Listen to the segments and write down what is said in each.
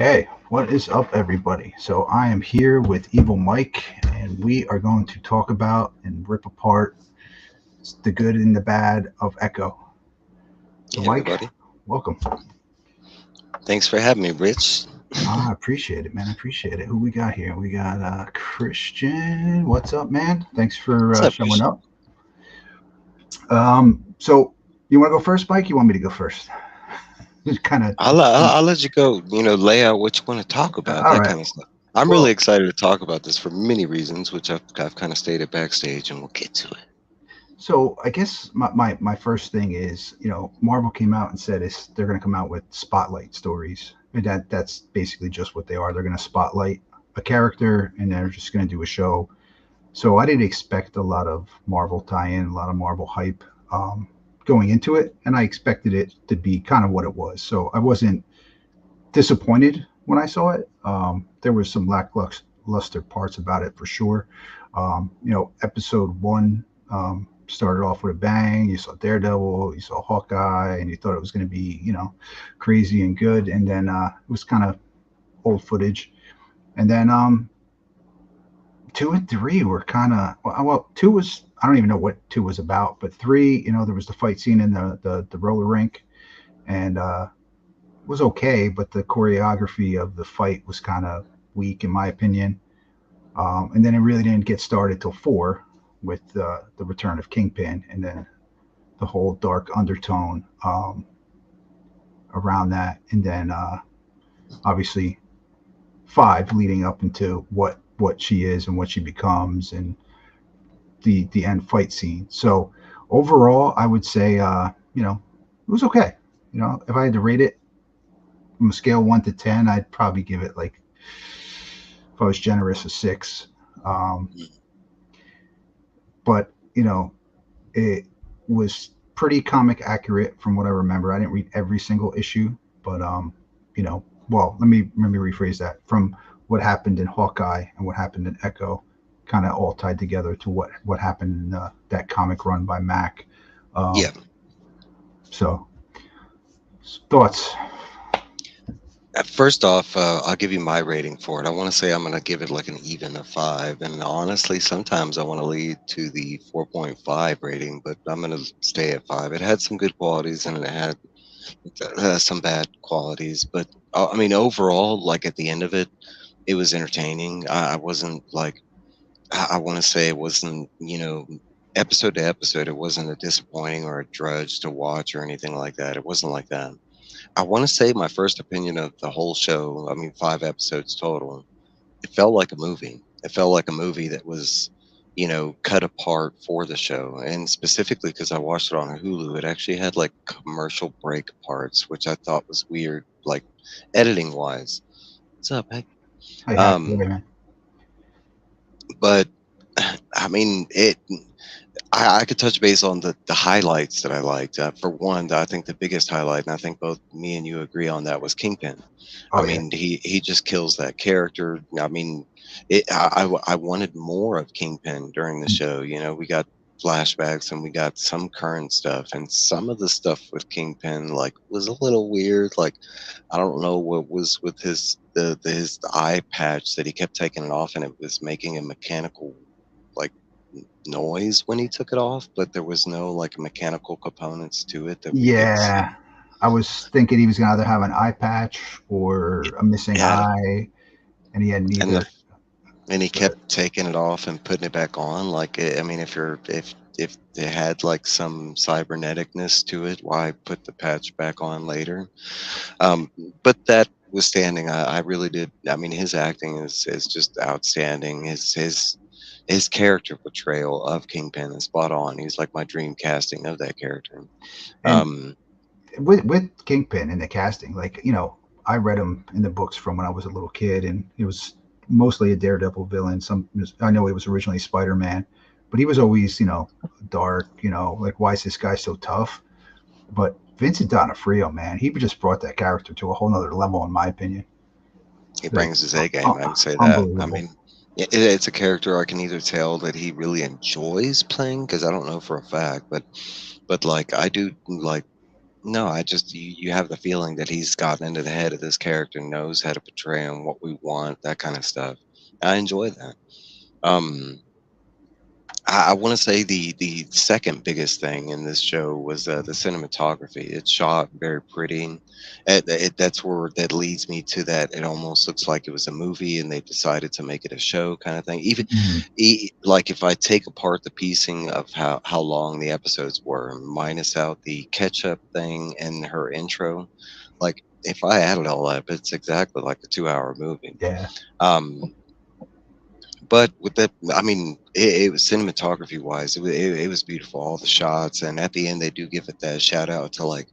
Okay, what is up, everybody? So I am here with Evil Mike, and we are going to talk about and rip apart the good and the bad of Echo. So, Hey Mike, everybody. welcome. Thanks for having me, Rich. I appreciate it, man. I appreciate it. Who we got here? We got Christian. What's up, man? Thanks for What's up, showing Christian? up. So, you want to go first, Mike? You want me to go first? Just kind of. I'll let you go, lay out what you want to talk about, All that right. kind of stuff. I'm really Well, excited to talk about this for many reasons, which I've kind of stated backstage, and we'll get to it. so I guess my first thing is, Marvel came out and said they're going to come out with spotlight stories. And that's basically just what they are. They're going to spotlight a character and they're just going to do a show. So I didn't expect a lot of Marvel tie-in, a lot of Marvel hype going into it, and I expected it to be kind of what it was. So I wasn't disappointed when I saw it. There was some lackluster parts about it for sure. Episode one started off with a bang. You saw Daredevil, you saw Hawkeye, and you thought it was going to be, crazy and good. And then it was kind of old footage. And then two and three were kind of well. Two was I don't even know what two was about, but three, there was the fight scene in the roller rink, and was okay, but the choreography of the fight was kind of weak in my opinion. And then it really didn't get started till four with the return of Kingpin, and then the whole dark undertone around that, and then obviously five leading up into what she is and what she becomes, and the end fight scene. So overall, I would say it was okay. If I had to rate it from a scale 1 to 10, I'd probably give it like, if I was generous, a six. Um, but it was pretty comic accurate from what I remember. I didn't read every single issue, but well, let me rephrase that. From what happened in Hawkeye and what happened in Echo, kind of all tied together to what happened in that comic run by Mac. Um, Yeah. so thoughts? First off, I'll give you my rating for it. I want to say I'm going to give it like an even of 5. And honestly, sometimes I want to lead to the 4.5 rating, but I'm going to stay at 5. It had some good qualities and it had some bad qualities, but I mean, overall, like at the end of it, it was entertaining. I wasn't like, I want to say it wasn't, episode to episode, it wasn't a disappointing or a drudge to watch or anything like that. It wasn't like that. I want to say my first opinion of the whole show, I mean, 5 episodes total, it felt like a movie. It felt like a movie that was, cut apart for the show. And specifically because I watched it on Hulu, it actually had like commercial break parts, which I thought was weird, like editing wise. What's up, Hank? Hey, happy Um, birthday, man. but I mean, I could touch base on the highlights that I liked. For one, I think the biggest highlight, and I think both me and you agree on that, was Kingpin. I Oh yeah. mean, he just kills that character. I mean, I wanted more of Kingpin during the show. We got flashbacks and we got some current stuff, and some of the stuff with Kingpin like was a little weird. Like I don't know what was with his eye patch that he kept taking it off, and it was making a mechanical like noise when he took it off, but there was no like mechanical components to it that we could Yeah, see. I was thinking he was gonna either have an eye patch or a missing Yeah, eye, and he had and neither. he So, kept taking it off and putting it back on. Like I mean, if it had like some cyberneticness to it, why put the patch back on later? Um, but that was standing. I really did. I mean, his acting is just outstanding. His character portrayal of Kingpin is spot on. He's like my dream casting of that character. and Um, with Kingpin in the casting, like I read him in the books from when I was a little kid, and he was mostly a Daredevil villain. I know he was originally Spider Man, but he was always dark. Like, why is this guy so tough? But Vincent D'Onofrio, man, he just brought that character to a whole nother level, in my opinion. He Like, brings his A game. I can say that. I unbelievable. mean, it's a character I can either tell that he really enjoys playing because I don't know for a fact, but like I do like. No, I just you have the feeling that he's gotten into the head of this character, knows how to portray him, what we want, that kind of stuff. I enjoy that. Um, I want to say the second biggest thing in this show was the cinematography. It's shot very pretty. That's where that leads me to that. It almost looks like it was a movie, and they decided to make it a show kind of thing. Even Mhm. like if I take apart the piecing of how long the episodes were, minus out the catch up thing and her intro, like if I added all up, it's exactly like a 2 hour movie. Yeah. Um, but with that, I mean, it was cinematography wise, it was beautiful, all the shots, and at the end they do give it that shout out to like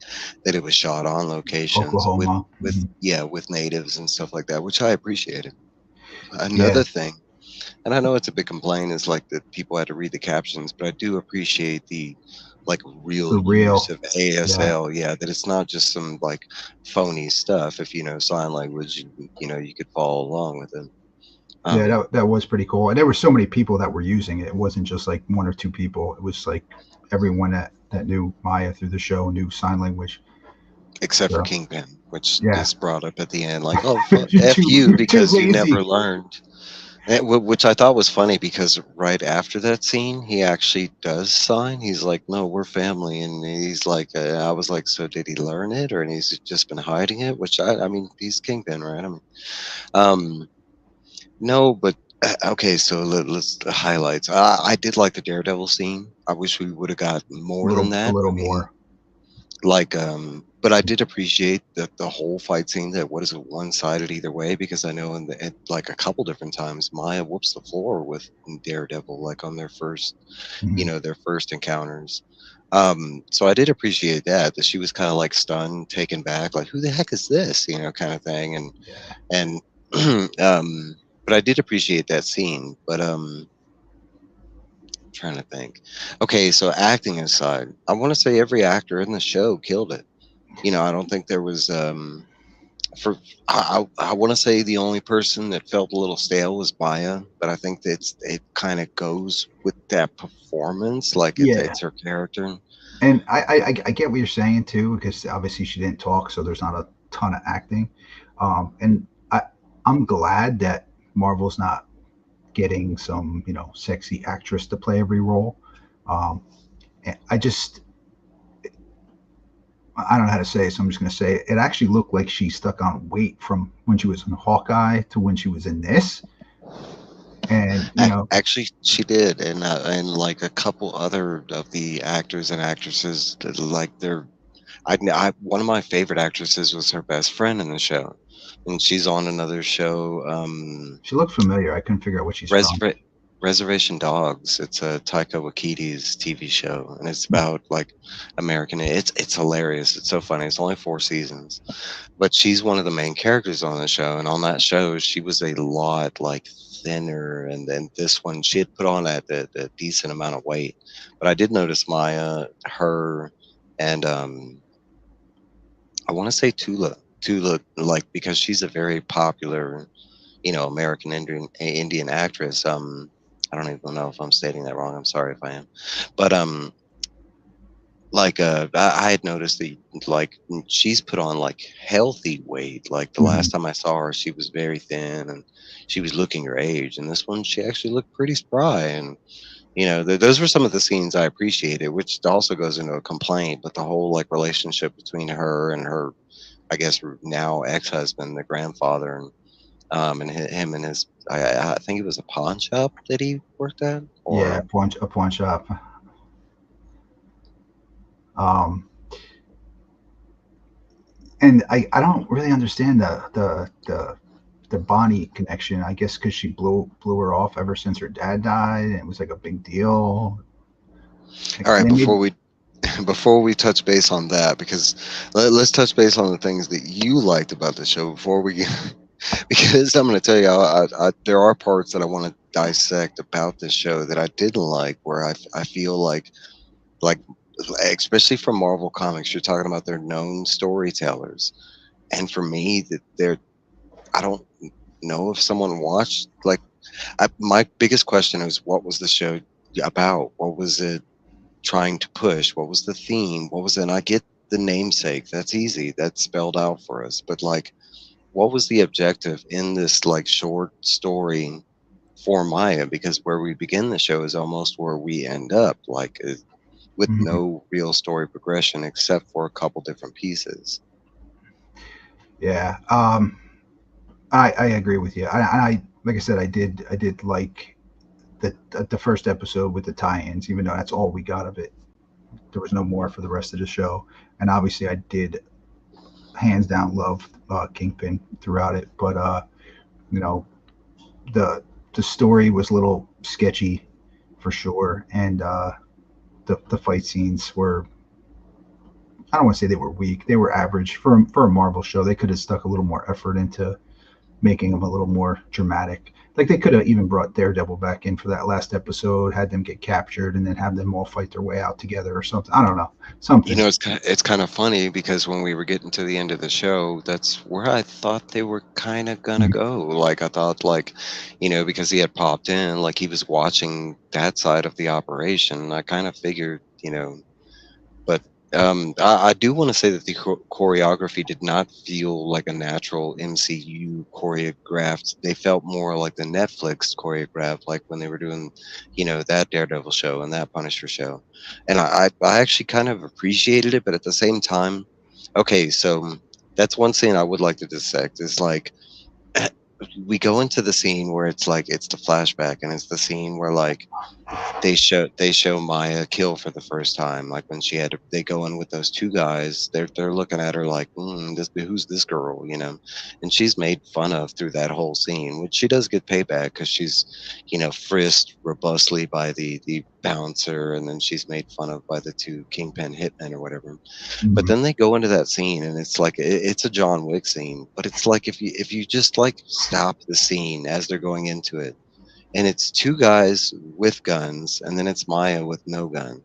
that it was shot on locations Oklahoma. with Mhm. yeah with natives and stuff like that, which I appreciated. Yeah. Another thing, and I know it's a big complaint, is like that people had to read the captions, but I do appreciate the like real The use real. of Yeah. ASL. Yeah, that it's not just some like phony stuff. If you know sign language, you know you could follow along with it. Yeah, Um, that was pretty cool. And there were so many people that were using it. It wasn't just like one or two people. It was like everyone that knew Maya through the show knew sign language. except for So Kingpin, which yeah, is brought up at the end, like, "Oh, f you you're too because you never lazy. learned." Which I thought was funny because right after that scene, he actually does sign. He's like, "No, we're family," and he's like, I was like, "So did he learn it, or and he's just been hiding it?" Which I mean, he's Kingpin, right? I mean, um, no, but okay. So let's the highlights. I did like the Daredevil scene. I wish we would have got more than A that. little I mean, more. like but I did appreciate the whole fight scene, that what is it, one sided either way, because I know like a couple different times Maya whoops the floor with Daredevil, like on their first, Mhm. their first encounters. So I did appreciate that she was kind of like stunned, taken back, like who the heck is this, kind of thing. Yeah. And but I did appreciate that scene. But trying to think. Okay, so acting aside, I want to say every actor in the show killed it. I don't think there was for I want to say the only person that felt a little stale was Maya, but I think that it kind of goes with that performance, like Yeah. it's her character. And I get what you're saying too, because obviously she didn't talk, so there's not a ton of acting. And I'm glad that Marvel's not getting some sexy actress to play every role. Um, I just I don't know how to say it, so I'm just going to say it. It actually looked like she stuck on weight from when she was in Hawkeye to when she was in this, and Actually, she did, and like a couple other of the actors and actresses, like one of my favorite actresses was her best friend in the show, and she's on another show. she looked familiar. I couldn't figure out what she's from. Reserva- Reservation Dogs. It's a Taika Waititi's TV show, and it's about like American. It's hilarious. It's so funny. It's only 4 seasons, but she's one of the main characters on the show. And on that show, she was a lot like thinner, and then this one she had put on a decent amount of weight. But I did notice Maya, her, and I want to say Tula, like because she's a very popular American Indian actress. I don't even know if I'm stating that wrong. I'm sorry if I am, but like I had noticed that like she's put on like healthy weight. Like the Mhm. last time I saw her, she was very thin and she was looking her age. And this one, she actually looked pretty spry. And those were some of the scenes I appreciated, which also goes into a complaint. But the whole like relationship between her and her, I guess now ex-husband, the grandfather, and him and his I think it was a pawn shop that he worked at, Yeah, or a pawn shop. Um, and I don't really understand the Bonnie connection. I guess because she blew her off ever since her dad died, and it was like a big deal. Like, all right, they made before we touch base on that, because let's touch base on the things that you liked about the show before we get, because I'm going to tell you, there are parts that I want to dissect about this show that I didn't like, where I feel like especially from Marvel Comics, you're talking about their known storytellers, and for me that I don't know if someone watched like my biggest question is what was the show about? What was it trying to push? What was the theme? What was it? And I get the namesake. That's easy. That's spelled out for us. But like, what was the objective in this like short story for Maya? Because where we begin the show is almost where we end up, like with Mhm. no real story progression except for a couple different pieces. Yeah. I agree with you. I like I said, I did like the first episode with the tie-ins, even though that's all we got of it. There was no more for the rest of the show, and obviously I did hands down love Kingpin throughout it. But you know, the the story was a little sketchy for sure, and the fight scenes were, I don't want to say they were weak. They were average for a Marvel show. They could have stuck a little more effort into making them a little more dramatic. Like they could have even brought Daredevil back in for that last episode, had them get captured, and then have them all fight their way out together or something. I don't know, You something. know, it's kind of funny because when we were getting to the end of the show, that's where I thought they were kind of gonna go. Like I thought, like, because he had popped in, like he was watching that side of the operation. I kind of figured, but I do want to say that the choreography did not feel like a natural MCU choreographed. They felt more like the Netflix choreographed, like when they were doing, that Daredevil show and that Punisher show. And I actually kind of appreciated it, but at the same time, okay, so that's one scene I would like to dissect. Is like we go into the scene where it's like it's the flashback, and it's the scene where like they show Maya kill for the first time. Like when they go in with those two guys. They're looking at her like, who's this girl, And she's made fun of through that whole scene, which she does get payback because she's, frisked robustly by the bouncer, and then she's made fun of by the two kingpin hitmen or whatever. But Mhm. then they go into that scene, and it's like it's a John Wick scene, but it's like if you just like stop the scene as they're going into it, and it's two guys with guns, and then it's Maya with no gun,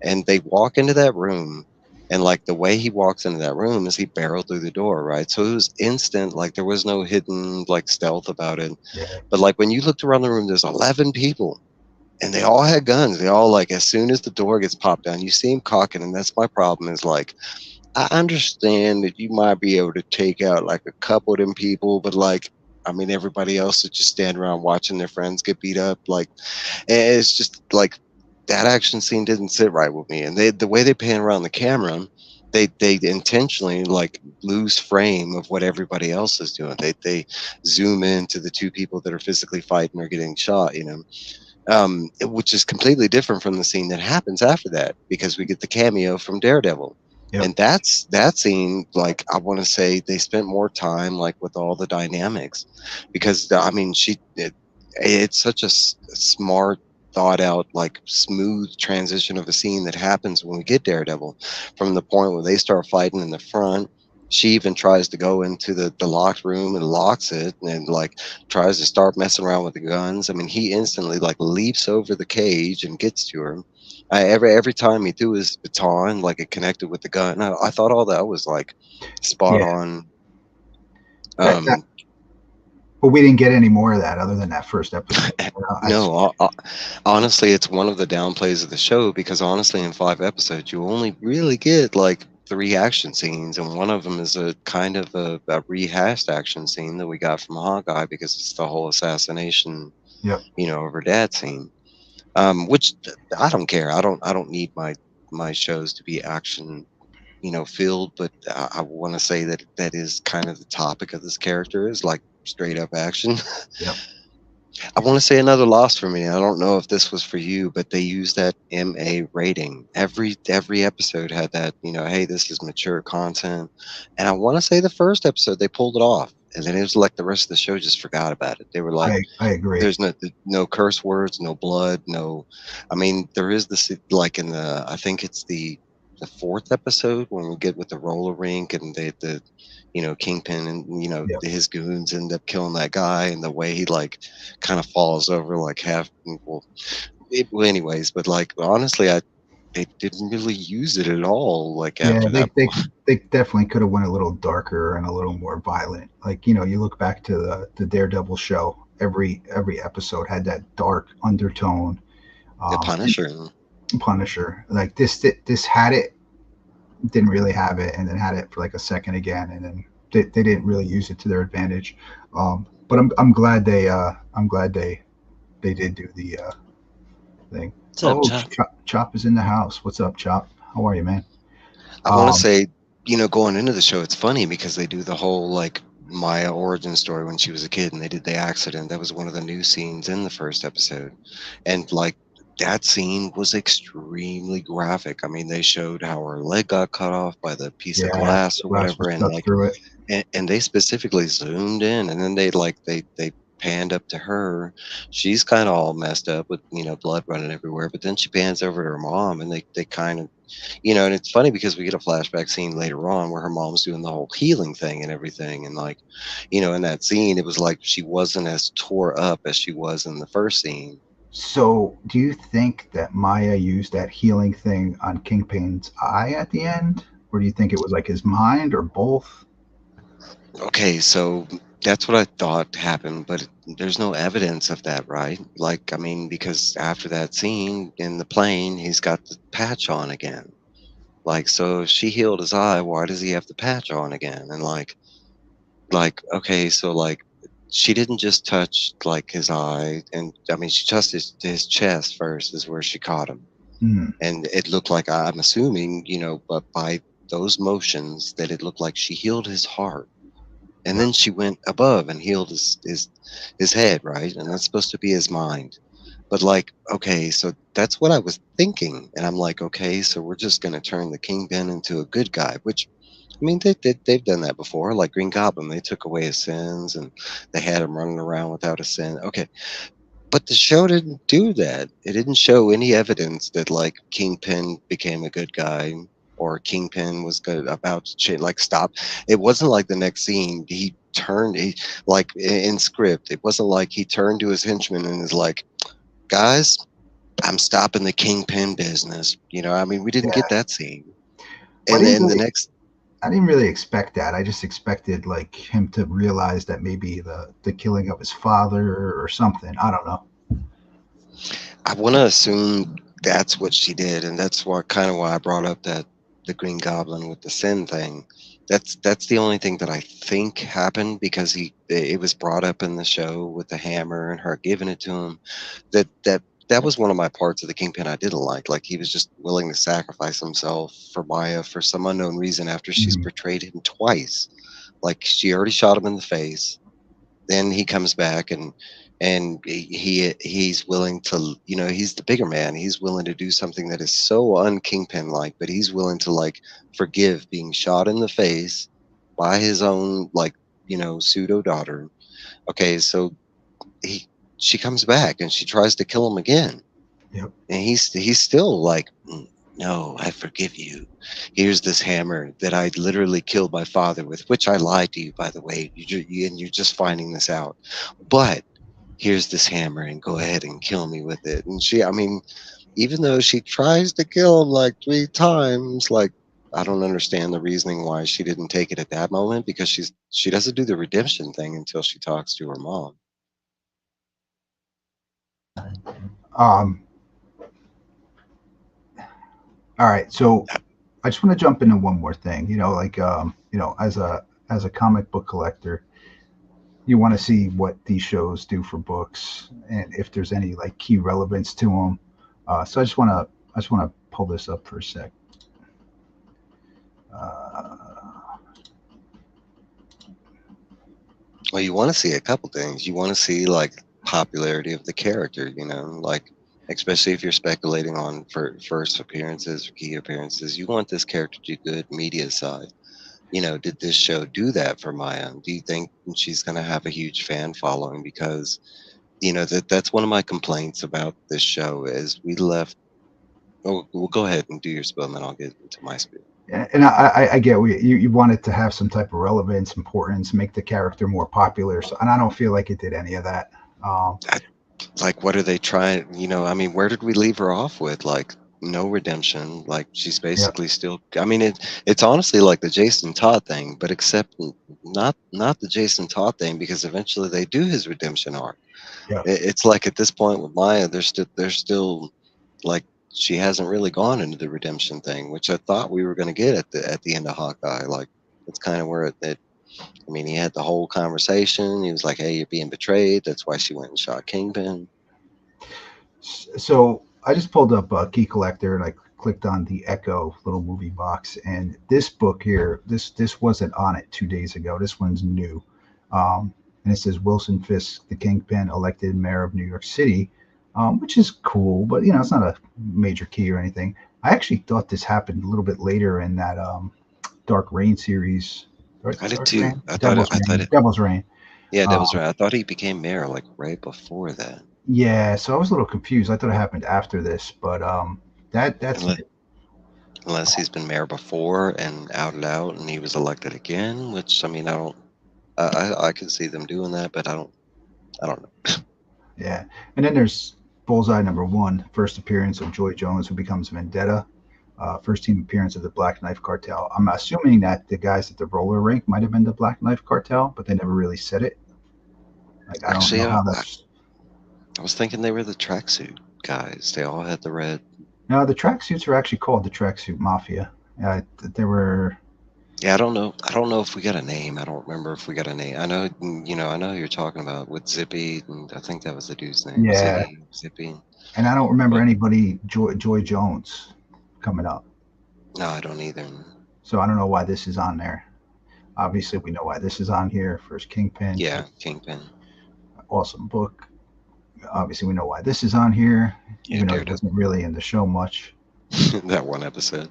and they walk into that room, and like the way he walks into that room is he barreled through the door, right? So it was instant, like there was no hidden like stealth about it. Yeah, But like when you looked around the room, there's 11 people, and they all had guns. They all, like, as soon as the door gets popped down, you see them cocking, and that's my problem. Is like, I understand that you might be able to take out like a couple of them people, but like, I mean, everybody else is just standing around watching their friends get beat up. Like, it's just like that action scene didn't sit right with me. And the way they pan around the camera, they intentionally like lose frame of what everybody else is doing. They zoom into the two people that are physically fighting or getting shot. Which is completely different from the scene that happens after that, because we get the cameo from Daredevil. yep, And that's that scene, like I want to say they spent more time like with all the dynamics, because I mean it's such a smart, thought out, like smooth transition of a scene that happens when we get Daredevil, from the point where they start fighting in the front. She even tries to go into the locked room and locks it, and like tries to start messing around with the guns. I mean, he instantly like leaps over the cage and gets to her. Every time he threw his baton, like it connected with the gun. I thought all that was like spot yeah. on. That, Um, but we didn't get any more of that other than that first episode. no, honestly, it's one of the downplays of the show, because honestly, in 5 episodes, you only really get like three action scenes, and one of them is a kind of a rehashed action scene that we got from Hawkeye, because it's the whole assassination, Yep. of her dad scene. Which I don't care. I don't need my shows to be action, filled, but I want to say that that is kind of the topic of this character, is like straight up action. Yep. I want to say another loss for me. I don't know if this was for you, but they used that MA rating. Every episode had that, hey, this is mature content. And I want to say the first episode they pulled it off. And then it was like the rest of the show just forgot about it. They were like, I agree. there's no curse words, no blood, no. I mean, there is this, like in the, I think it's the fourth episode when we get with the roller rink, and the Kingpin and Yep. his goons end up killing that guy, and the way he like kind of falls over like half. Well, anyways, but like honestly, they didn't really use it at all. Like Yeah, after that point. they definitely could have went a little darker and a little more violent. Like, you look back to the Daredevil show, every episode had that dark undertone. The And Punisher. Punisher, like this had it, didn't really have it, and then had it for like a second again, and then they didn't really use it to their advantage. But I'm glad they did do the thing. What's up, Oh, Chop? Chop is in the house. What's up, Chop? How are you, man? I want to Um, say, going into the show, it's funny because they do the whole like Maya origin story when she was a kid, and they did the accident. That was one of the new scenes in the first episode, and like that scene was extremely graphic. I mean, they showed how her leg got cut off by the piece of yeah, glass the or glass was whatever, and stuck like through it. and they specifically zoomed in, and then they panned up to her. She's kind of all messed up with blood running everywhere, but then she pans over to her mom, and they kind of, and it's funny because we get a flashback scene later on where her mom's doing the whole healing thing and everything, and like, in that scene it was like she wasn't as tore up as she was in the first scene. So, do you think that Maya used that healing thing on Kingpin's eye at the end, or do you think it was like his mind, or both? Okay, so that's what I thought happened, but there's no evidence of that, right? Like, I mean, because after that scene in the plane, he's got the patch on again. Like, so if she healed his eye, why does he have the patch on again? And like, okay, so like, she didn't just touch like his eye, and I mean, she touched his chest first, is where she caught him, Hmm. and it looked like, I'm assuming, but by those motions that it looked like she healed his heart, and Yeah. then she went above and healed his head, right? And that's supposed to be his mind. But like, okay, so that's what I was thinking, and I'm like, okay, so we're just gonna turn the Kingpin into a good guy, which I mean, they've done that before. Like Green Goblin, they took away his sins and they had him running around without a sin. Okay, but the show didn't do that. It didn't show any evidence that like Kingpin became a good guy or Kingpin was good about to change. Like stop. It wasn't like the next scene he turned. Like in script. It wasn't like he turned to his henchmen and is like, "Guys, I'm stopping the Kingpin business." I mean, we didn't get Yeah. that scene. Well, And then the next. I didn't really expect that. I just expected like him to realize that maybe the killing of his father or something. I don't know. I want to assume that's what she did, and that's why I brought up that the Green Goblin with the sin thing. That's the only thing that I think happened because it was brought up in the show with the hammer and her giving it to him. That was one of my parts of the Kingpin I didn't like. Like he was just willing to sacrifice himself for Maya for some unknown reason after she's Mhm. betrayed him twice. Like she already shot him in the face, then he comes back and he's willing to, he's the bigger man, he's willing to do something that is so unkingpin like, but he's willing to like forgive being shot in the face by his own like, pseudo daughter. Okay, so he she comes back and she tries to kill him again, Yep. and he's still like, no, I forgive you. Here's this hammer that I literally killed my father with, which I lied to you, by the way. And you're just finding this out. But here's this hammer, and go ahead and kill me with it. And I mean, even though she tries to kill him like 3 times, like, I don't understand the reasoning why she didn't take it at that moment, because she doesn't do the redemption thing until she talks to her mom. Um. All right. So I just want to jump into one more thing. Like as a comic book collector, you want to see what these shows do for books and if there's any like key relevance to them. So I just want to pull this up for a sec. Uh, Well, you want to see a couple things. You want to see like popularity of the character, like especially if you're speculating on for first appearances or key appearances. You want this character to do good media side. Did this show do that for Maya? Do you think she's going to have a huge fan following? Because that's one of my complaints about this show is we left. Oh, well, go ahead and do your spiel, and then I'll get into my spiel. and I get you want it to have some type of relevance, importance, make the character more popular. So, and I don't feel like it did any of that. Um, Like, what are they trying? I mean, where did we leave her off with? Like, no redemption. Like, she's yeah, basically still. I mean, it's honestly like the Jason Todd thing, but except not the Jason Todd thing, because eventually they do his redemption arc. yeah, It's like at this point with Maya, they're still like she hasn't really gone into the redemption thing, which I thought we were going to get at the end of Hawkeye. Like that's kind of where it. I mean, he had the whole conversation. He was like, "Hey, you're being betrayed. That's why she went and shot Kingpin." So I just pulled up Key Collector and I clicked on the Echo little movie box, and this book here, this wasn't on it 2 days ago. This one's new, and it says Wilson Fisk, the Kingpin, elected mayor of New York City, which is cool, but it's not a major key or anything. I actually thought this happened a little bit later in that Dark Reign series. I did Dark too. Reign, Devil's Reign. Yeah, that was Um, right. I thought he became mayor like right before that. yeah, so I was a little confused. I thought it happened after this, but that's Unless, unless he's been mayor before and out, and he was elected again. Which I mean, I don't. I can see them doing that, but I don't. I don't know. yeah. And then there's Bullseye #1, first appearance of Joy Jones, who becomes Vendetta. First team appearance of the Black Knife Cartel. I'm assuming that the guys at the roller rink might have been the Black Knife Cartel, but they never really said it. Like I don't Actually, know how that's. I was thinking they were the tracksuit guys. They all had the red. No, the tracksuits are actually called the Tracksuit Mafia. They were. Yeah, I don't know. I don't know if we got a name. I don't remember if we got a name. I know, I know who you're talking about with Zippy, and I think that was the dude's name. Yeah, Zippy. and I don't remember But anybody Joy Jones coming up. no, I don't either. So I don't know why this is on there. Obviously, we know why this is on here. First Kingpin, Yeah, Kingpin. awesome book. Obviously, we know why this is on here, Yeah, even though it Daredevil. wasn't really in the show much. That one episode,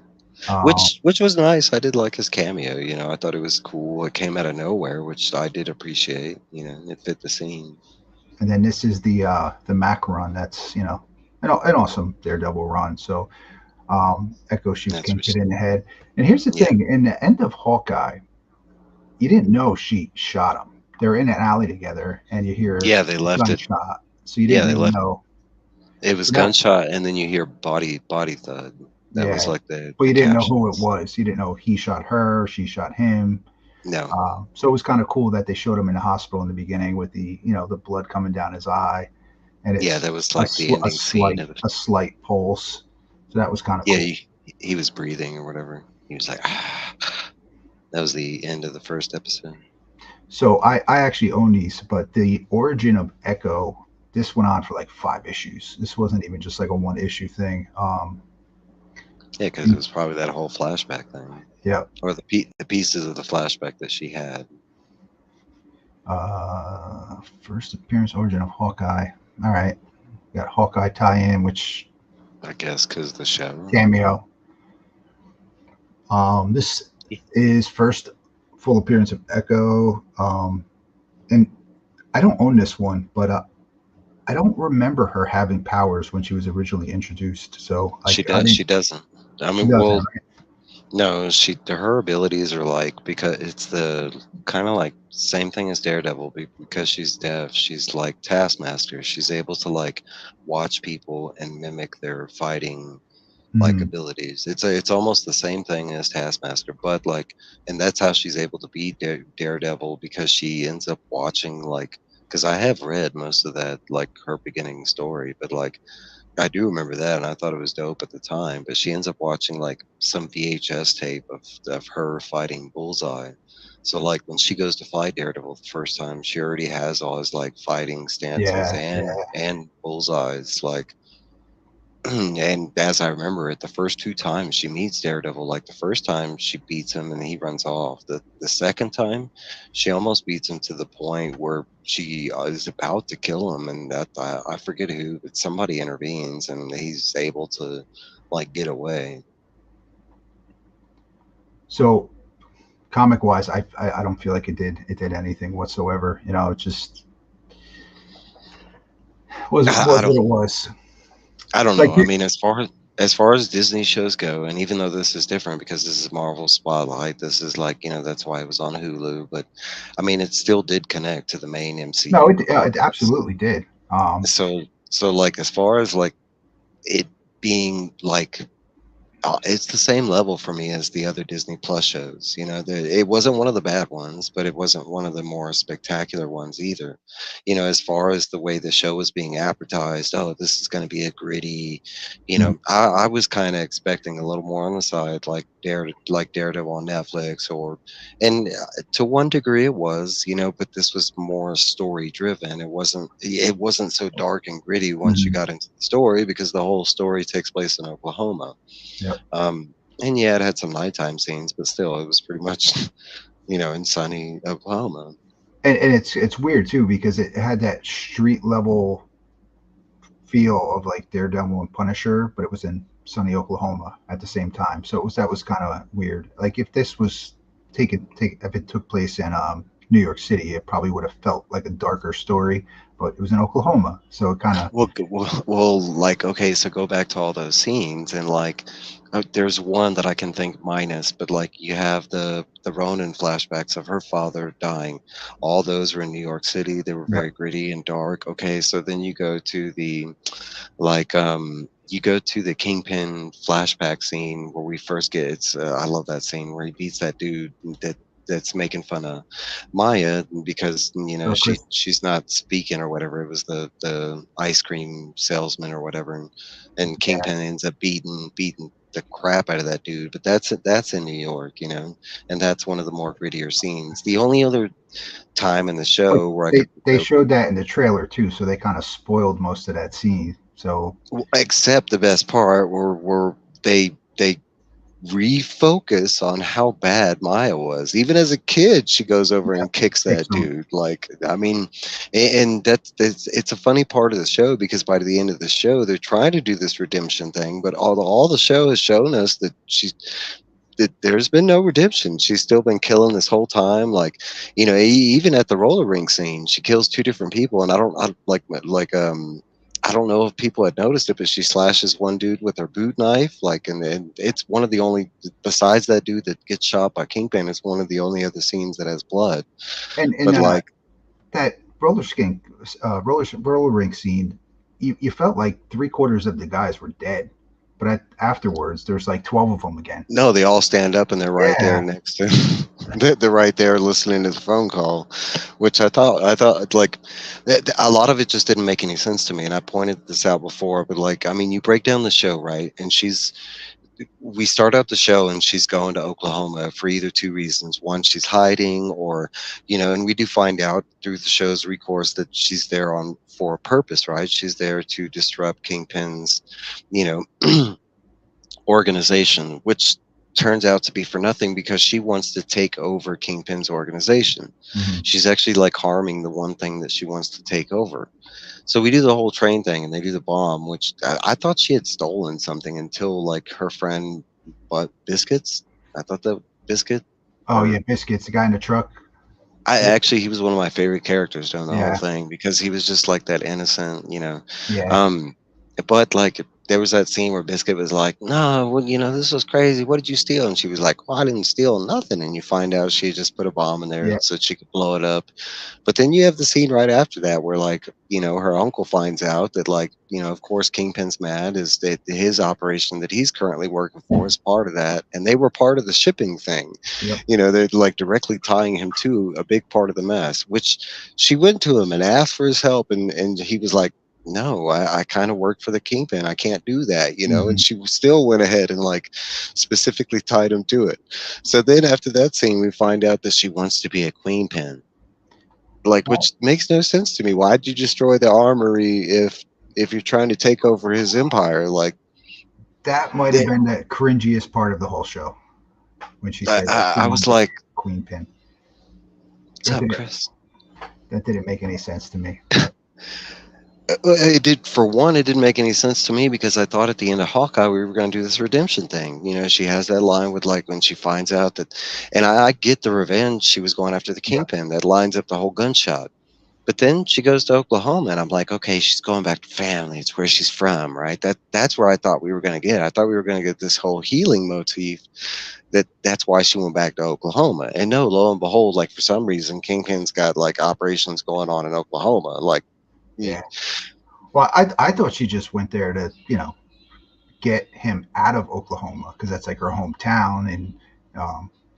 Um, which was nice. I did like his cameo. I thought it was cool. It came out of nowhere, which I did appreciate. It fit the scene. and then this is the Mac run. That's an awesome Daredevil run. So Echo shoots That's Kingpin in the head. And here's the yeah, thing: in the end of Hawkeye, you didn't know she shot him. They're in an alley together, and you hear yeah. They a left it. gunshot. So you Yeah, didn't they really left. know. It So was that, gunshot, and then you hear body thud. That was yeah, like the but the you didn't know who it captions. was. You didn't know he shot her, she shot him. No, So it was kind of cool that they showed him in the hospital in the beginning with the blood coming down his eye, and yeah, it's that was like the ending scene of it. a slight pulse. So that was kind of Yeah, cool. he was breathing or whatever. He was like, ah. That was the end of the first episode. So I actually own these, but the origin of Echo, this went on for like 5 issues. This wasn't even just like a one issue thing. Yeah, because it was probably that whole flashback thing, Yeah. or the pieces of the flashback that she had. First appearance, origin of Hawkeye. All right. Got Hawkeye tie-in, which I guess because the show. cameo. This is first full appearance of Echo. And I don't own this one, but I don't remember her having powers when she was originally introduced. So She I does. didn't. She doesn't. I She mean, doesn't. well, Right? no. Her abilities are like because it's the kind of like same thing as Daredevil because she's deaf. She's like Taskmaster. She's able to like watch people and mimic their fighting like Mm, abilities. It's almost the same thing as Taskmaster, but like, and that's how she's able to beat Daredevil because she ends up watching like. Because I have read most of that, like her beginning story, but like I do remember that, and I thought it was dope at the time. But she ends up watching like some VHS tape of her fighting Bullseye. So like when she goes to fight Daredevil the first time, she already has all his like fighting stances yeah, yeah. and Bullseye's like. And as I remember it, the first two times she meets Daredevil, like the first time she beats him and he runs off. The second time, she almost beats him to the point where she is about to kill him, and that I forget who, but somebody intervenes and he's able to like get away. So comic wise, I don't feel like it did anything whatsoever. It just was I what don't it was. I don't Like know. I mean, as far as Disney shows go, and even though this is different because this is Marvel Spotlight, this is like that's why it was on Hulu. But I mean, it still did connect to the main no, MCU it regardless. absolutely did. So like as far as like it being like It's the same level for me as the other Disney Plus shows. You know, it wasn't one of the bad ones, but it wasn't one of the more spectacular ones either. You know, as far as the way the show was being advertised, oh, this is going to be a gritty. You Mhm. know, I was kind of expecting a little more on the side, like Daredevil on Netflix, and to one degree it was, you know, but this was more story driven. It wasn't so dark and gritty once you Mhm. got into the story because the whole story takes place in Oklahoma. Yep. And yeah, it had some nighttime scenes, but still, it was pretty much, in sunny Oklahoma. And it's weird too because it had that street level feel of like Daredevil and Punisher, but it was in sunny Oklahoma at the same time. So that was kind of weird. Like if this was if it took place in New York City, it probably would have felt like a darker story. But it was in Oklahoma, so it kind of Like, okay, so go back to all those scenes, and like, there's one that I can think minus, but like, you have the Ronin flashbacks of her father dying. All those were in New York City. They were yeah. very gritty and dark. Okay, so then you go to the Kingpin flashback scene where we first get I love that scene where he beats that dude that's making fun of Maya because So Chris, she's not speaking or whatever. It was the ice cream salesman or whatever, and yeah, Kingpin ends up beating the crap out of that dude. But that's in New York, and that's one of the more grittier scenes. The only other time in the but show where I could they showed that in the trailer too, so they kind of spoiled most of that scene. So except the best part where they refocus on how bad Maya was. Even as a kid, she goes over yeah, and kicks takes that them. dude. Like, I mean, and that's it's a funny part of the show because by the end of the show, they're trying to do this redemption thing, but all the show has shown us that there's been no redemption. She's still been killing this whole time. Like, even at the roller rink scene, she kills two different people, and I don't know if people had noticed it, but she slashes one dude with her boot knife. Like, and it's one of the only, besides that dude that gets shot by Kingpin, it's one of the only other scenes that has blood. And But like, that roller rink scene, you felt like three-quarters of the guys were dead, but afterwards there's like 12 of them again. no, they all stand up and they're right there Yeah, next to. They're right there listening to the phone call, which I thought like a lot of it just didn't make any sense to me. And I pointed this out before, but like, I mean, you break down the show, right? And we start out the show and she's going to Oklahoma for either two reasons. One, she's hiding, or, and we do find out through the show's recourse that she's there for a purpose, right? She's there to disrupt Kingpin's, you know, organization, which turns out to be for nothing because she wants to take over Kingpin's organization. hmm She's actually like harming the one thing that she wants to take over. So we do the whole train thing and they do the bomb, which I thought she had stolen something until like her friend bought biscuits. I thought that biscuit Oh yeah, or Biscuits, the guy in the truck. he was one of my favorite characters during the whole Yeah, thing because he was just like that innocent. yeah, Um, but like there was that scene where Biscuit was like, "No, well, this was crazy. What did you steal?" And she was like, "Well, I didn't steal nothing." And you find out she just put a bomb in there yeah. so she could blow it up. But then you have the scene right after that where like, her uncle finds out that like, of course Kingpin's mad is that his operation that he's currently working for is part of that. And they were part of the shipping thing. Yep. They're like directly tying him to a big part of the mess, which she went to him and asked for his help. And he was like, no, I kind of work for the Kingpin. I can't do that. And hmm she still went ahead and like specifically tied him to it. So then after that scene, we find out that she wants to be a queen pin, like, Well, which makes no sense to me. Why'd you destroy the armory if you're trying to take over his empire? Like, that might have it, been the cringiest part of the whole show when she I, said that I, she I wanted was to be like, a queen pin. "What's That up, didn't Chris?" that didn't make any sense to me. It did. For one, it didn't make any sense to me because I thought at the end of Hawkeye we were going to do this redemption thing. She has that line with like when she finds out that, and I get the revenge she was going after the Yeah, Kingpin. That lines up the whole gunshot. But then she goes to Oklahoma, and I'm like, okay, she's going back to family. It's where she's from, right? That's where I thought we were going to get. I thought we were going to get this whole healing motif. That's why she went back to Oklahoma. And no, lo and behold, like for some reason, Kingpin's got like operations going on in Oklahoma. Like, yeah. Well, I thought she just went there to get him out of Oklahoma because that's like her hometown, and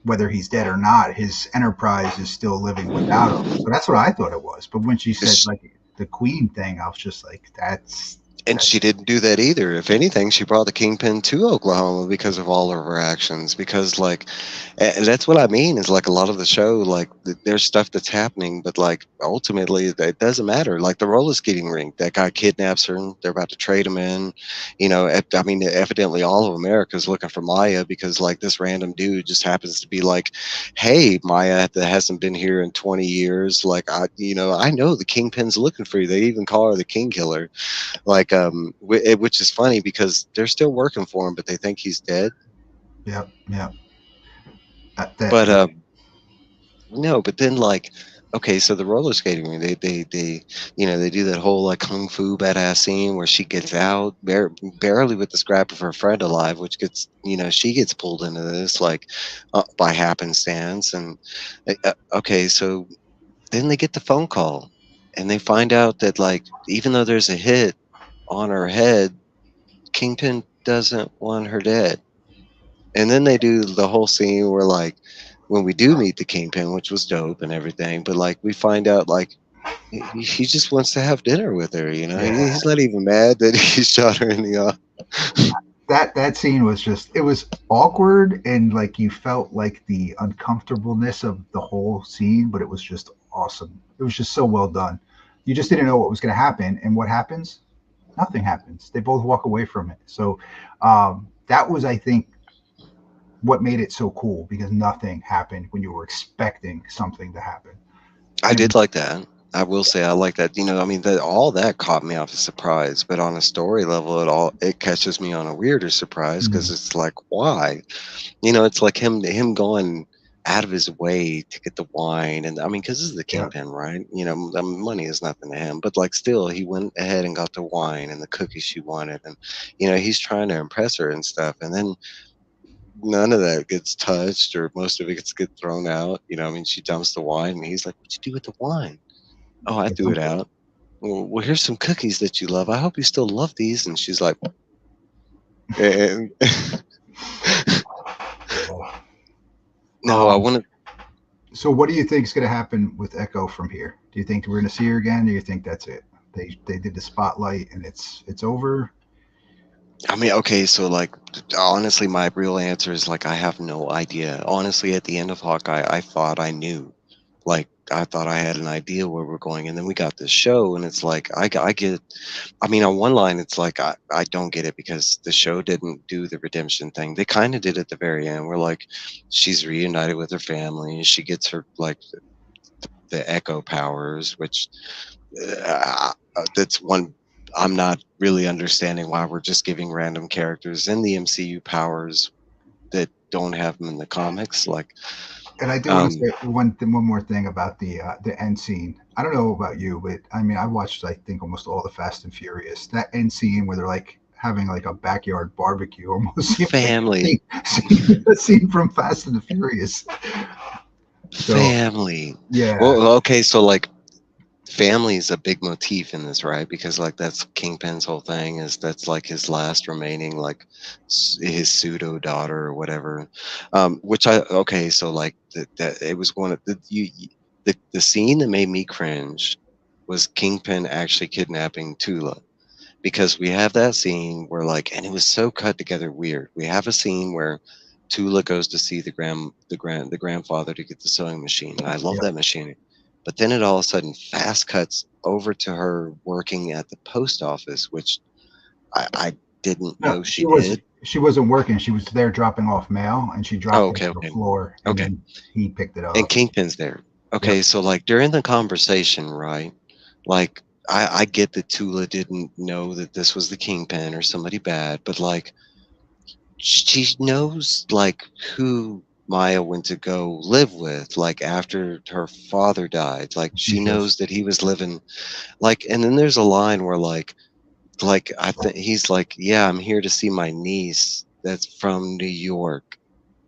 whether he's dead or not, his enterprise is still living without him. So that's what I thought it was. But when she said It's- like the Queen thing, I was just like, And she didn't do that either. If anything, she brought the Kingpin to Oklahoma because of all of her actions. Because, like, and that's what I mean is like a lot of the show, like, there's stuff that's happening, but like ultimately it doesn't matter. Like the roller skating rink, that guy kidnaps her, and they're about to trade him in. I mean, evidently all of America's looking for Maya because like this random dude just happens to be like, hey, Maya, that hasn't been here in 20 years. Like, I know the Kingpin's looking for you. They even call her the King Killer, like which is funny because they're still working for him, but they think he's dead. yep, yep. But no, but then like, okay, so the roller skating ring, they do that whole like kung fu badass scene where she gets out barely with the scrap of her friend alive, which gets, she gets pulled into this like by happenstance. And okay, so then they get the phone call and they find out that like even though there's a hit on her head, Kingpin doesn't want her dead. And then they do the whole scene where like when we do meet the Kingpin, which was dope and everything, but like we find out like he just wants to have dinner with her. Yeah, He's not even mad that he shot her in the eye. that scene was just, it was awkward, and like you felt like the uncomfortableness of the whole scene, but it was just awesome. It was just so well done. You just didn't know what was going to happen, and what happens? Nothing happens. They both walk away from it. So that was, I think, what made it so cool, because nothing happened when you were expecting something to happen. I And did like that. I will say I like that. I mean, all that caught me off a surprise, but on a story level, it catches me on a weirder surprise because mm, it's like, why? It's like him going out of his way to get the wine, and I mean, because this is the yeah, Kingpin, right? The money is nothing to him, but like still, he went ahead and got the wine and the cookies she wanted, and he's trying to impress her and stuff, and then none of that gets touched, or most of it get thrown out. I mean, she dumps the wine, and he's like, "What'd you do with the wine?" "Oh, I yeah, threw it out." Well, here's some cookies that you love. I hope you still love these. And she's like, and yeah. no, I Um, want to. so what do you think is going to happen with Echo from here? Do you think we're going to see her again? Or do you think that's it? They did the spotlight and it's over. I mean, okay, so like, honestly, my real answer is like, I have no idea. Honestly, at the end of Hawkeye, I thought I knew. Like, I thought I had an idea where we're going, and then we got this show, and it's like, I get. I mean, on one line, it's like I don't get it because the show didn't do the redemption thing. They kind of did at the very end. Where like, she's reunited with her family. She gets her like the Echo powers, which that's one I'm not really understanding why we're just giving random characters in the MCU powers that don't have them in the comics. Like, And I do want to um, say one more thing about the end scene. I don't know about you, but I mean, I watched, I think, almost all the Fast and Furious. That end scene where they're like having like a backyard barbecue almost seemed like family, a scene from Fast and the Furious. So family. yeah, Well, okay, so like family is a big motif in this, right? Because like that's Kingpin's whole thing is that's like his last remaining like his pseudo daughter or whatever. Which I okay, so like that it was one of the scene that made me cringe was Kingpin actually kidnapping Tula, because we have that scene where like, and it was so cut together weird. We have a scene where Tula goes to see the grandfather to get the sewing machine, and I love yeah. that machine. But then it all of a sudden fast cuts over to her working at the post office, which I didn't No, know she did. she wasn't working. She was there dropping off mail, and she Oh, dropped it okay, to the okay, floor, and okay. then he picked it And up. Kingpin's there. Yep. Okay, so like during the conversation, right? Like I get that Tula didn't know that this was the Kingpin or somebody bad, but like she knows like who Maya went to go live with, like after her father died. Like She she just knows that he was living like, and then there's a line where like I think he's like, "Yeah, I'm here to see my niece that's from New York."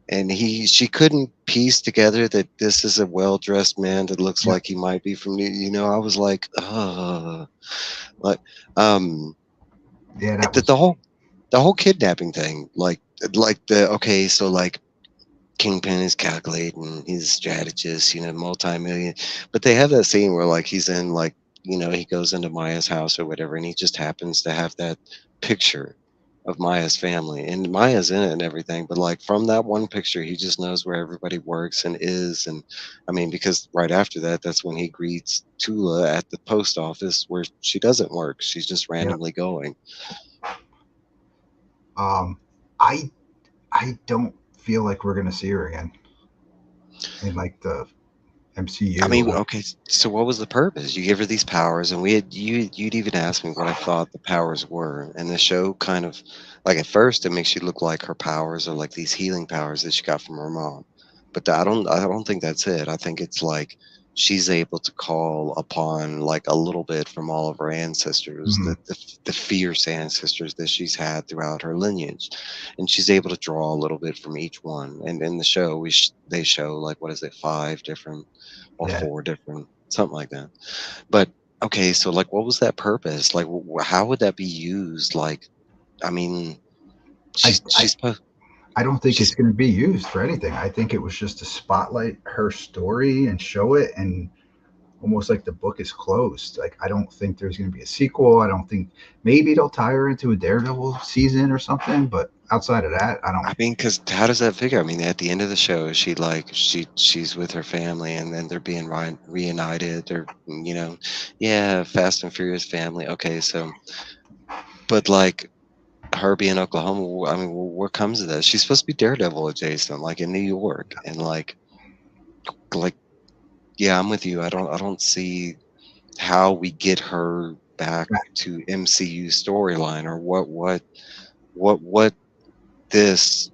And she couldn't piece together that this is a well-dressed man that looks yeah, like he might be from I was like, like um yeah. That the was whole the whole kidnapping thing, like the okay, so like Kingpin is calculating, he's a strategist, multi-million. But they have that scene where like he's in like, he goes into Maya's house or whatever, and he just happens to have that picture of Maya's family. And Maya's in it and everything, but like from that one picture, he just knows where everybody works and is. And I mean, because right after that, that's when he greets Tula at the post office where she doesn't work. She's just Yeah. randomly going. Um, I I don't feel like we're gonna see her again in like the I MCU. mean, okay, so what was the purpose? You give her these powers, and you'd even asked me what I thought the powers were, and the show kind of, like at first, it makes you look like her powers are like these healing powers that she got from her mom, but I don't think that's it. I think it's like she's able to call upon like a little bit from all of her ancestors, Mhm. the fierce ancestors that she's had throughout her lineage, and she's able to draw a little bit from each one. And in the show, they show like what is it, five different or Yeah. four different, something like that. But okay, so like, what was that purpose? Like, how would that be used? Like, I mean, I, she's I she's supposed I don't think it's she's going to be used for anything. I think it was just to spotlight her story and show it, and almost like the book is closed. Like I don't think there's going to be a sequel. I don't think maybe they'll tie her into a Daredevil season or something. But outside of that, I don't. I mean, because how does that figure? I mean, at the end of the show, she's with her family, and then they're being reunited. They're yeah, Fast and Furious family. Okay, so but like her being Oklahoma, I mean, what comes of that? She's supposed to be Daredevil adjacent, like in New York, and like yeah, I'm with you. I don't see how we get her back to MCU storyline or what this,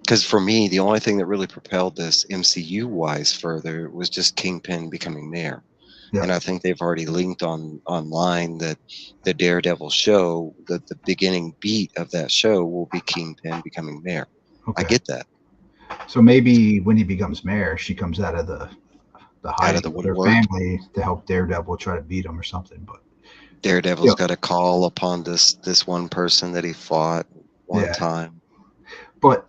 because for me the only thing that really propelled this MCU wise further was just Kingpin becoming mayor. Yeah. And I think they've already linked online that the Daredevil show, that the beginning beat of that show will be Kingpin becoming mayor. I Okay. get that. So maybe when he becomes mayor, she comes out of the Out of hiding the with her woodwork, family to help Daredevil try to beat him or something. But Daredevil's yeah, got to call upon this one person that he fought one yeah. time. But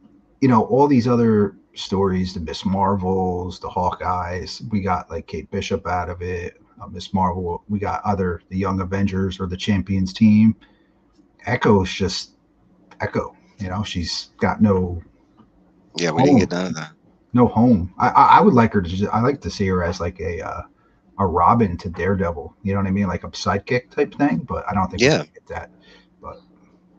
all these other stories, the Miss Marvels, the Hawkeyes, we got like Kate Bishop out of it. Miss Marvel, we got the Young Avengers or the Champions team. Echo's just Echo. She's got no Yeah, we didn't home, get none of that. no home. I would like her to. I like to see her as like a Robin to Daredevil. You know what I mean, like a sidekick type thing. But I don't think we're Yeah, gonna get that. But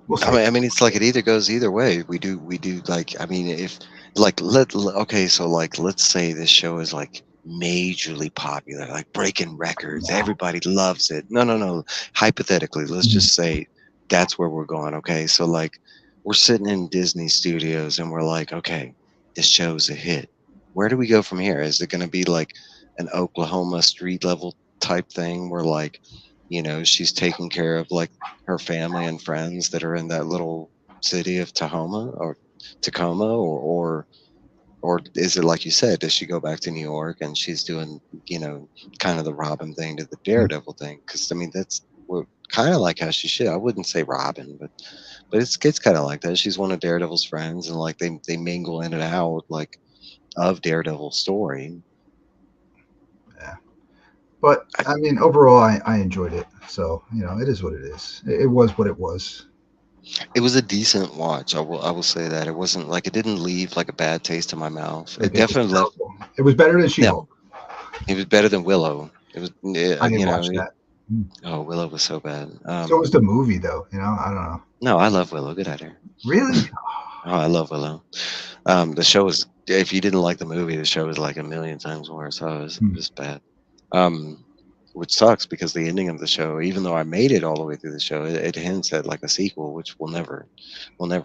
we'll I see. mean, I mean, it's like it either goes either way. We do like, I mean, if like okay, so like let's say this show is like majorly popular, like breaking records, No. everybody loves it. No, no, no. Hypothetically, let's Mhm. just say that's where we're going. Okay, so like we're sitting in Disney Studios and we're like, okay, this show's a hit. Where do we go from here? Is it going to be like an Oklahoma street level type thing where like, she's taking care of like her family and friends that are in that little city of Tacoma, or is it like you said, does she go back to New York and she's doing, kind of the Robin thing to the Daredevil thing? Because I mean, that's kind of like how she should. I wouldn't say Robin, but it's kind of like that. She's one of Daredevil's friends, and like they mingle in and out like of Daredevil's story. Yeah. But I mean, overall, I enjoyed it. So it is what it is. It was what it was. It was a decent watch. I will say that it wasn't like, it didn't leave like a bad taste in my mouth. Like It it was definitely left. terrible. It was better than Yeah, She-Hulk. it was better than Willow. It was, I didn't watch that. oh, Willow was so bad. So was the movie, though. I don't know. No, I love Willow. Get out of here. Really? Oh, I love Willow. The show was. If you didn't like the movie, the show was like a million times worse. Oh, it Hmm. was bad. Um, which sucks because the ending of the show, even though I made it all the way through the show, it hints at like a sequel, which we'll never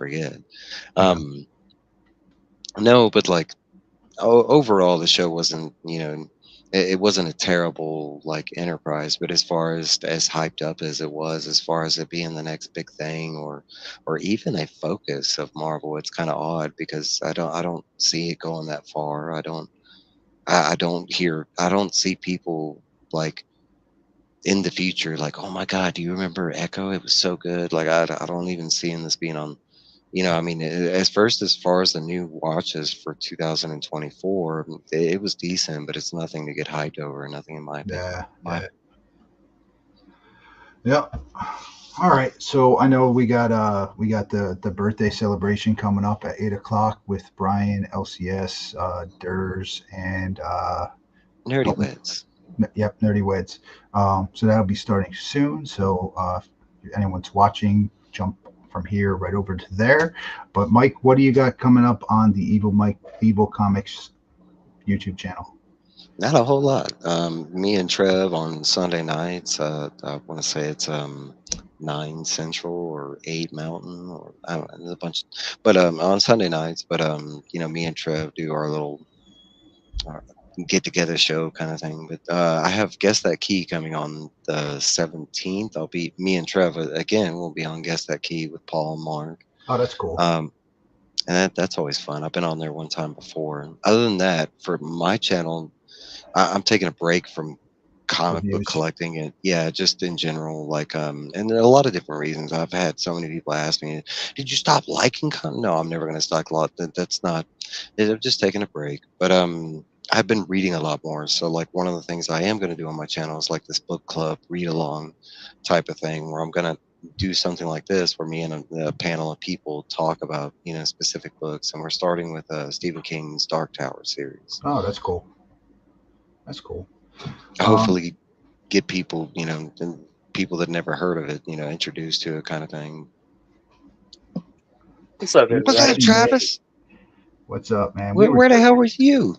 get. Yeah. Um, no, but like overall the show wasn't, it wasn't a terrible like enterprise, but as far as hyped up as it was, as far as it being the next big thing, or even a focus of Marvel, it's kind of odd because I don't see it going that far. I don't see people like in the future, like, oh my God, do you remember Echo? It was so good. Like, I don't even see this being on, I mean, as far as the new watches for 2024, it was decent, but it's nothing to get hyped over, nothing in my opinion. Yeah, yeah, yeah. All right, so I know we got the birthday celebration coming up at 8 o'clock with Brian, LCS, Durs, and Nerdy Weds. yep, Nerdy Weds. So that'll be starting soon. So if anyone's watching, jump from here right over to there. But Mike, what do you got coming up on the Evil Comics YouTube channel? Not a whole lot. Me and Trev on Sunday nights. I want to say it's 9 Central or 8 Mountain, or I don't know, there's a bunch. But on Sunday nights. But me and Trev do our little get together show kind of thing. But I have Guess That Key coming on the 17th. Me and Trev again. We'll be on Guess That Key with Paul and Mark. Oh, that's cool. And that's always fun. I've been on there one time before. Other than that, for my channel, I'm taking a break from comic book collecting, and yeah, just in general, like and there are a lot of different reasons. I've had so many people ask me, did you stop liking No, I'm never going to stop. That's not it. I'm just taking a break. But I've been reading a lot more, so like one of the things I am going to do on my channel is like this book club read along type of thing, where I'm going to do something like this, where me and a panel of people talk about specific books, and we're starting with Stephen King's Dark Tower series. Oh, that's cool. That's cool. Hopefully get people, people that never heard of it, introduced to it, kind of thing. What's up, Travis? What's up, man? Where the hell were you?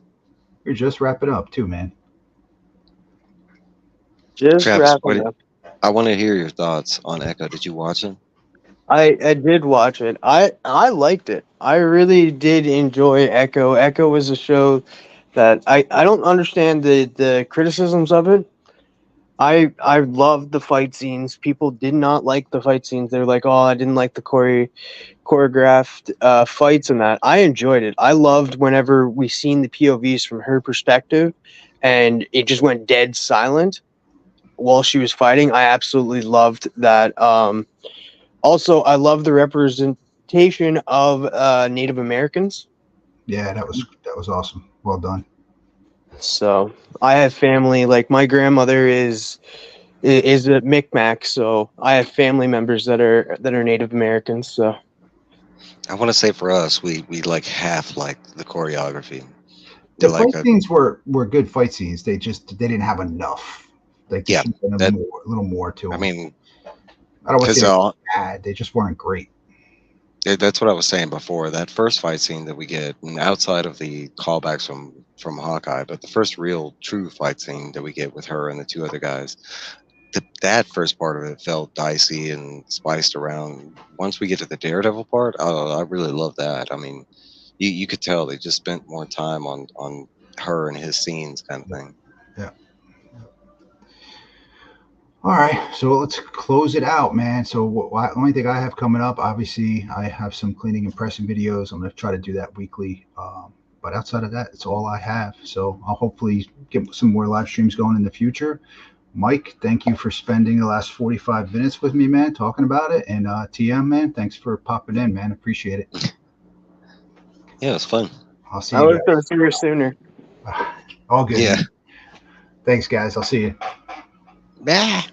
We're just wrapping up too, man. Just Travis, wrapping up. I want to hear your thoughts on Echo. Did you watch it? I did watch it. I liked it. I really did enjoy Echo. Echo was a show that I don't understand the criticisms of it. I loved the fight scenes. People did not like the fight scenes. They're like, oh, I didn't like the choreographed fights and that. I enjoyed it. I loved whenever we seen the POVs from her perspective, and it just went dead silent while she was fighting. I absolutely loved that. Also, I love the representation of Native Americans. Yeah, that was awesome. Well done. So I have family, like my grandmother is a Micmac, so I have family members that are Native Americans. So I want to say for us, we like half like the choreography. The fight scenes were good fight scenes. They didn't have enough. Like yeah, a little more to them. I mean, I don't want to say they were bad. They just weren't great. That's what I was saying before. That first fight scene that we get, and outside of the callbacks from Hawkeye, but the first real true fight scene that we get with her and the two other guys, that first part of it felt dicey and spiced around. Once we get to the Daredevil part, I really love that. I mean, you could tell they just spent more time on her and his scenes, kind of thing. Yeah. All right, so let's close it out, man. So the only thing I have coming up, obviously, I have some cleaning and pressing videos. I'm going to try to do that weekly. But outside of that, it's all I have. So I'll hopefully get some more live streams going in the future. Mike, thank you for spending the last 45 minutes with me, man, talking about it. And TM, man, thanks for popping in, man. Appreciate it. Yeah, it's fun. I'll see you. I was going to see you sooner. All good. Yeah. Man. Thanks, guys. I'll see you. Bah.